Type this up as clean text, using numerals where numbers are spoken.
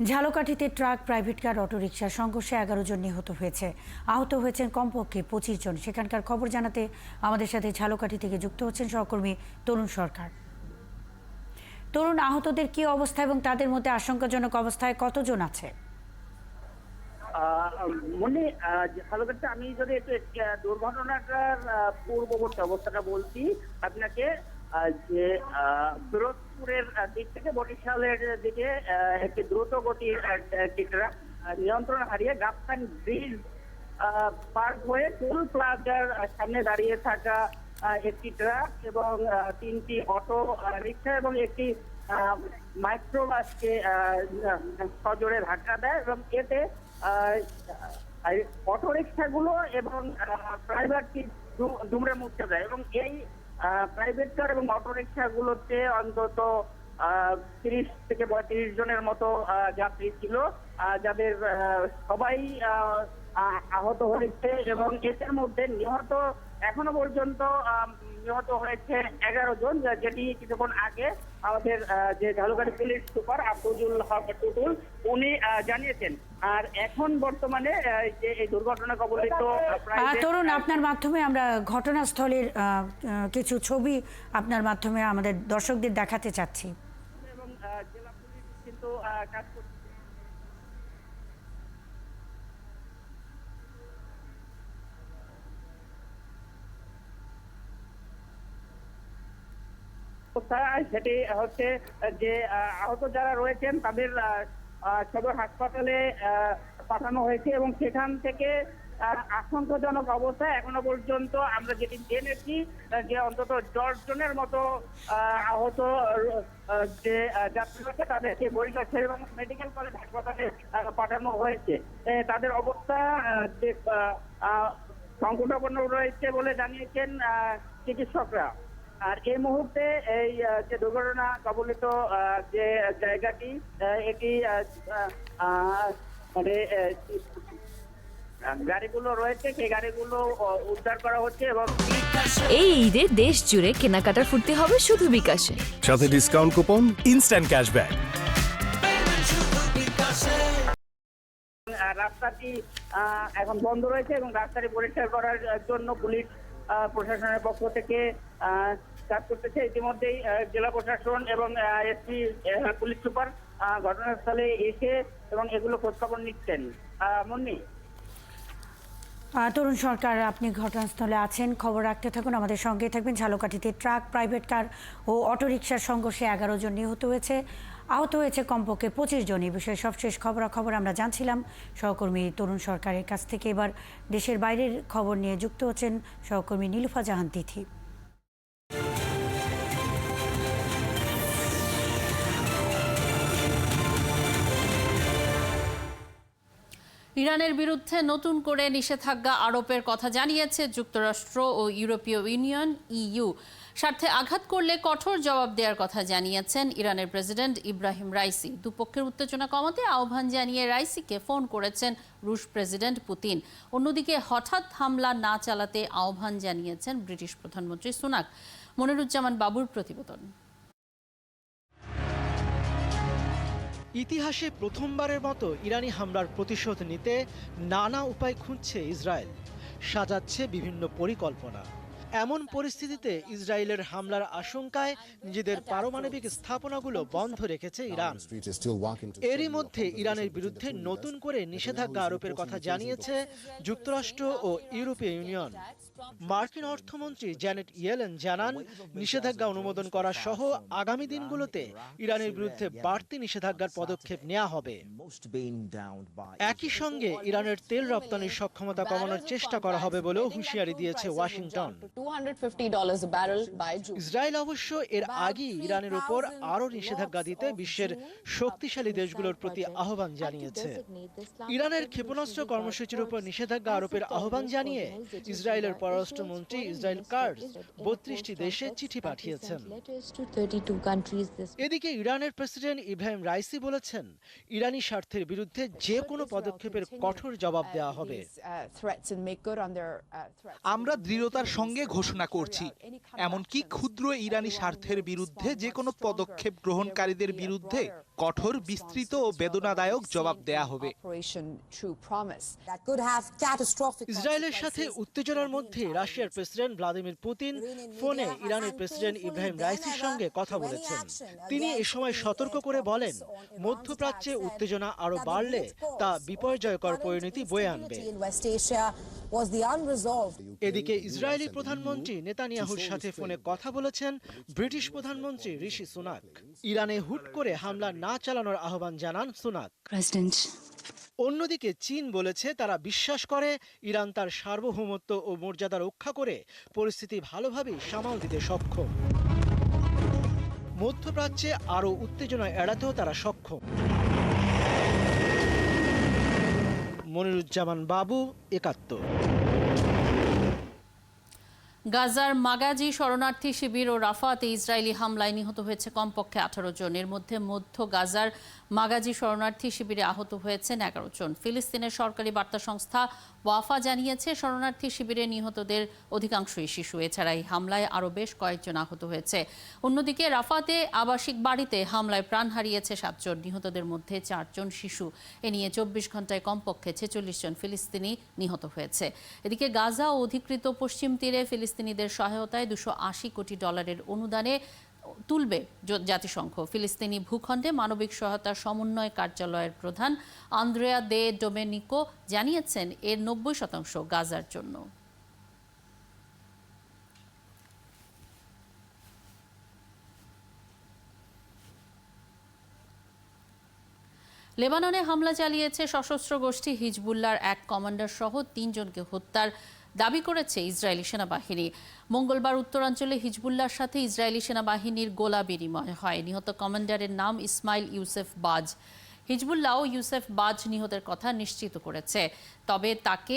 ঝালকাঠিতে truck, private car, autorickshaw সংঘর্ষে 11 জন নিহত হয়েছে। আহত হয়েছেন কমপক্ষে 25 জন। সেখানকার খবর জানাতে আমাদের সাথে ঝালকাঠি থেকে যুক্ত হচ্ছেন সহকর্মী তরুণ সরকার। তরুণ, আহতদের কি অবস্থা এবং তাদের মধ্যে আশঙ্কাজনক অবস্থায় কতজন আছে? মনে ঝালকাঠিতে আমি যদি একটু দুর্ঘটনাটার পূর্ববর্তী অবস্থাটা বলছি আপনাকে, যে ফিরোজপুরের দিক থেকে বরিশালের দিকে একটি দ্রুত গতির একটি ট্রাক নিয়ন্ত্রণ হারিয়ে গাবখান ব্রিজ পার হয়ে টোল প্লাজার সামনে দাঁড়িয়ে থাকা একটি ট্রাক এবং তিনটি অটো রিক্সা এবং একটি মাইক্রো বাসকে সজোরে ধাক্কা দেয় এবং এতে অটো রিক্সাগুলো এবং প্রাইভেটটি দুমড়ে মুচড়ে যায় এবং এই প্রাইভেট কার এবং অটো রিক্সাগুলোতে অন্তত 30 থেকে 35 জনের মতো যাত্রী ছিল, যাদের সবাই আহত হয়েছে এবং এদের মধ্যে নিহত এখনো পর্যন্ত নিহত হয়েছে 11 জন, যেটি কিছুক্ষণ আগে আমাদের যে ঝালকাঠি পুলিশ সুপার আফরোজুল হক টুটুল উনি জানিয়েছেন। আর এখন বর্তমানে যে এই দুর্ঘটনা কবলিত তরুণ, আপনার মাধ্যমে আমরা ঘটনাস্থলের কিছু ছবি আপনার মাধ্যমে আমাদের দর্শকদের দেখাতে চাচ্ছি এবং জেলা পুলিশ কিন্তু কাজ করছে। সেটি হচ্ছে যে আহত যারা রয়েছেন তাদের সদর হাসপাতালে পাঠানো হয়েছে এবং সেখান থেকে আশঙ্কাজনক অবস্থায় এখনো পর্যন্ত আমরা যেটি জেনেছি যে অন্তত 10 জনের মতো আহত যে যাত্রী রয়েছে তাদেরকে বরিশাল এবং মেডিকেল কলেজ হাসপাতালে পাঠানো হয়েছে। তাদের অবস্থা যে সংকটাপন্ন রয়েছে বলে জানিয়েছেন চিকিৎসকরা। আর এই মুহূর্তে এই যে দুর্ঘটনা কবলিত যে জায়গাটি এটি মানে গাড়িগুলো রয়েছে সেই গাড়িগুলো উদ্ধার করা হচ্ছে এবং এই ঈদে দেশ জুড়ে কেনাকাটার ফুর্তি হবে শুধু বিকাশে, সাথে ডিসকাউন্ট কুপন, ইনস্ট্যান্ট ক্যাশব্যাক। রাস্তাটি এখন বন্ধ রয়েছে এবং রাস্তাটি পরিষ্কার করার জন্য পুলিশ প্রশাসনের পক্ষ থেকে কাজ করতেছে। ইতিমধ্যেই জেলা প্রশাসন এবং এসপি পুলিশ সুপার ঘটনাস্থলে এসে এবং এগুলো খোঁজখবর নিচ্ছেন। মুন্নি। তরুণ সরকার, আপনি ঘটনাস্থলে আছেন, খবর রাখতে থাকুন, আমাদের সঙ্গে থাকবেন। ঝালকাঠিতে ট্রাক, প্রাইভেট কার ও অটোরিকশার সংঘর্ষে 11 জন নিহত হয়েছে, আহত হয়েছে কমপক্ষে 25 জন। এই বিষয়ে সবশেষ খবরাখবর আমরা জানছিলাম সহকর্মী তরুণ সরকারের কাছ থেকে। এবার দেশের বাইরের খবর নিয়ে যুক্ত হচ্ছেন সহকর্মী নীলুফা জাহান তিথি। ইরানের বিরুদ্ধে নতুন করে নিষেধাজ্ঞা আরোপের কথা জানিয়েছে যুক্তরাষ্ট্র ও ইউরোপীয় ইউনিয়ন ইইউ। স্বার্থে আঘাত করলে কঠোর জবাব দেওয়ার কথা জানিয়েছেন ইরানের প্রেসিডেন্ট ইব্রাহিম রাইসি। দুপক্ষের উত্তেজনা কমাতে আহ্বান জানিয়ে রাইসিকে ফোন করেছেন রুশ প্রেসিডেন্ট পুতিন। অন্যদিকে হঠাৎ হামলা না চালাতে আহ্বান জানিয়েছেন ব্রিটিশ প্রধানমন্ত্রী সুনাক। মনিরুজ্জামান বাবুর প্রতিবেদন। ইতিহাসে প্রথমবারের মতো ইরানি হামলার প্রতিশোধ নিতে নানা উপায় খুঁজছে ইসরায়েল, সাজাচ্ছে বিভিন্ন পরিকল্পনা। এমন পরিস্থিতিতে ইসরায়েলের হামলার আশঙ্কায় নিজেদের পারমাণবিক স্থাপনাগুলো বন্ধ রেখেছে ইরান। এরই মধ্যে ইরানের বিরুদ্ধে নতুন করে নিষেধাজ্ঞা আরোপের কথা জানিয়েছে যুক্তরাষ্ট্র ও ইউরোপীয় ইউনিয়ন। মার্কিন অর্থমন্ত্রী জ্যানেট ইয়েলেন জানান, নিষেধাজ্ঞা অনুমোদন করা সহ আগামী দিনগুলোতে ইরানের বিরুদ্ধে বাড়তি নিষেধাজ্ঞার পদক্ষেপ নেওয়া হবে। একই সঙ্গে ইরানের তেল রপ্তানির সক্ষমতা কমানোর চেষ্টা করা হবে বলেও হুঁশিয়ারি দিয়েছে ওয়াশিংটন। ইসরায়েল অবশ্য এর আগেই ইরানের উপর আরও নিষেধাজ্ঞা দিতে বিশ্বের শক্তিশালী দেশগুলোর প্রতি আহ্বান জানিয়েছে। ইরানের ক্ষেপণাস্ত্র কর্মসূচির উপর নিষেধাজ্ঞা আরোপের আহ্বান জানিয়ে ইসরায়েলের পররাষ্ট্রমন্ত্রী ইসরায়েল কাটজ 32টি দেশে চিঠি পাঠিয়েছেন। এদিকে ইরানের প্রেসিডেন্ট ইব্রাহিম রাইসি বলেছেন, ইরানি স্বার্থের বিরুদ্ধে যে কোনো পদক্ষেপের কঠোর জবাব দেওয়া হবে। আমরা দৃঢ়তার সঙ্গে ঘোষণা করছি, এমনকি ক্ষুদ্র ইরানি স্বার্থের বিরুদ্ধে যে কোনো পদক্ষেপ গ্রহণকারীদের বিরুদ্ধে কঠোর, বিস্তৃত ও বেদনাদায়ক জবাব দেয়া হবে। ইসরায়েলের সাথে উত্তেজনার মধ্যে রাশিয়ার প্রেসিডেন্ট ভ্লাদিমির পুতিন ফোনে ইরানের প্রেসিডেন্ট ইব্রাহিম রাইসির সঙ্গে কথা বলেছেন। তিনি এ সময় সতর্ক করে বলেন, মধ্যপ্রাচ্যে উত্তেজনা আরো বাড়লে তা বিপর্যয়কর পরিণতি বয়ে আনবে। এদিকে ইসরায়েলি প্রধানমন্ত্রী নেতানিয়াহুর সাথে ফোনে কথা বলেছেন ব্রিটিশ প্রধানমন্ত্রী ঋষি সুনাক। ইরানে হুট করে হামলা না চালানোর আহ্বান জানান সুনাক। অন্যদিকে চীন বলেছে তারা বিশ্বাস করে ইরান তার সার্বভৌমত্ব ও মর্যাদা রক্ষা করে পরিস্থিতি ভালোভাবেই সামাল দিতে সক্ষম। মধ্যপ্রাচ্যে আরও উত্তেজনা এড়াতেও তারা সক্ষম। মনিরুজ্জামান বাবু, ৭১। গাজার মাগাজি শরণার্থী শিবির ও রাফাতে ইসরায়েলি হামলায় নিহত হয়েছে কমপক্ষে ১৮ জন। এর মধ্যে মধ্য গাজার মাগাজি শরণার্থী শিবিরে আহত হয়েছেন ১১ জন। ফিলিস্তিনের সরকারি বার্তা সংস্থা ওয়াফা জানিয়েছে, শরণার্থী শিবিরে নিহতদের অধিকাংশই শিশু। এছাড়া এই হামলায় আরও বেশ কয়েকজন আহত হয়েছে। অন্যদিকে রাফাতে আবাসিক বাড়িতে হামলায় প্রাণ হারিয়েছে ৭ জন। নিহতদের মধ্যে ৪ জন শিশু। এ নিয়ে ২৪ ঘন্টায় কমপক্ষে ৪৬ জন ফিলিস্তিনি নিহত হয়েছে। এদিকে গাজা ও অধিকৃত পশ্চিম তীরে ফিলিস্তিনিদের সহায়তায় $২৮০ কোটি অনুদানে তুলবে জাতিসংঘ। ফিলিস্তিনি ভূখণ্ডে মানবিক সহায়তা সমন্বয় কার্যালয়ের প্রধান আন্দ্রেয়া দে ডোমেনিকো জানিয়েছেন, এর ৯০% গাজার জন্য। লেবাননে হামলা চালিয়েছে সশস্ত্র গোষ্ঠী হিজবুল্লাহর এক কমান্ডার সহ ৩ জনকে হত্যার দাবি করেছে ইসরায়েলি সেনাবাহিনী। মঙ্গলবার উত্তরাঞ্চলে হিজবুল্লাহর সাথে ইসরায়েলি সেনাবাহিনীর গোলা বিনিময় হয়। নিহত কমান্ডারের নাম ইসমাইল ইউসেফ বাজ। হিজবুল্লাহ ইউসেফ বাজ নিহতের কথা নিশ্চিত করেছে, তবে তাকে